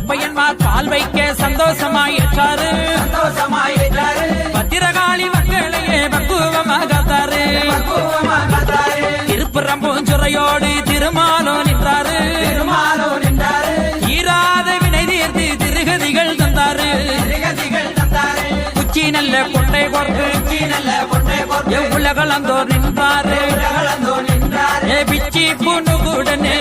பையன்மார் பால் வைக்க சந்தோஷமாயிட்டாரு பத்திரகாளி மக்களையே பக்குவமாகத்தாரு திருப்புறம்பூஞ்சுரையோடு திருமாலோ நின்றாரு ஈராத வினை தீர்த்து திருகதிகள் தந்தாரு குச்சி நல்ல கொண்டை கொண்டு உலகளந்தோர் நின்றாரு பிச்சி பூண்டு கூடனே